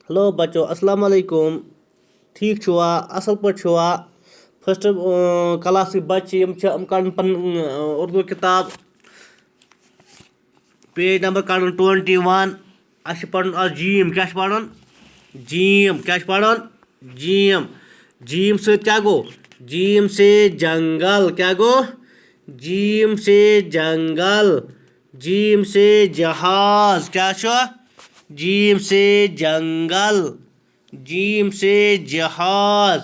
Hello बच्चों, अस्सलाम वालेकुम। ठीक छुआ? असल पर छुआ? फर्स्ट क्लास के बच्चे कड़न उर्दू किताब पेज नंबर कड़न 21। अस पढ़न आज जीम। क्या पढ़न? जीम। क्या पढ़न? जीम। जीम से क्या गो? जीम से जंगल। क्या गो? जीम से जंगल। जीम से जहाज। क्या छो? जीम से जंगल। जीम से जहाज।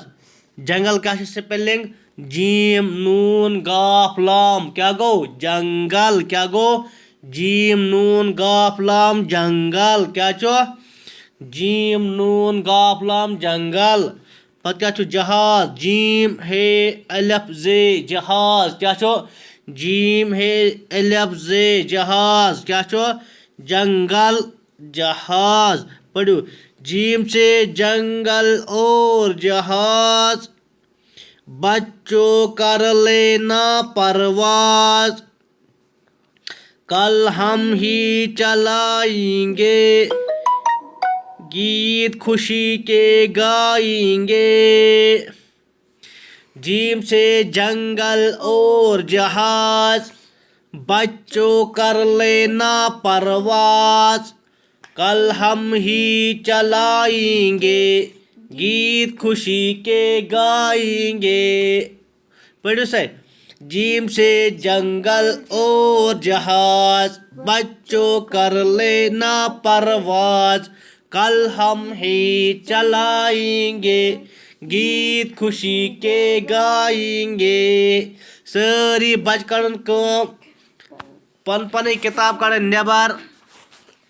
जंगल का स्पेलिंग? जीम नून गाफ लाम। क्या गो? जंगल। क्या गो? जीम नून गाफ लाम जंगल। क्या छो? जीम नून गाफ लाम जंगल। पत क्या छो? जहाज। जीम हे अलफ जे जहाज। क्या छो? जीम हे अलफ जे जहाज। क्या छो? जंगल जहाज। पढ़ो। जीम से जंगल और जहाज, बच्चों कर लेना परवाज, कल हम ही चलाएंगे, गीत खुशी के गाएंगे। जीम से जंगल और जहाज, बच्चों कर लेना परवाज, कल हम ही चलाएंगे, गीत खुशी के गाएंगे। पढ़ो से। जीम से जंगल और जहाज, बच्चों कर लेना परवाज, कल हम ही चलाएंगे, गीत खुशी के गाएंगे। सारी बच कर पन किताब कड़ नबर।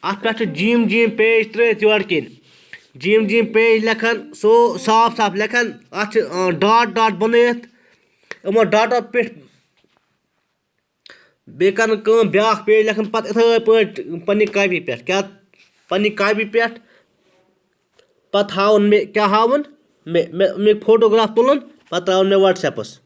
अत पे gym gym page Trita your किन जीम जीम पेज लेखन सो साफ साफ लेखन। अत डॉट डॉट बनत यमो डॉटो पे बे कर ब्या पेज लेखन पत इथे पे कापी पे क्या पन्नी कापी पे पत हावन मे क्या हावन मे फोटोग्राफ तुलन पत त्रा मे व्हाट्सएपस।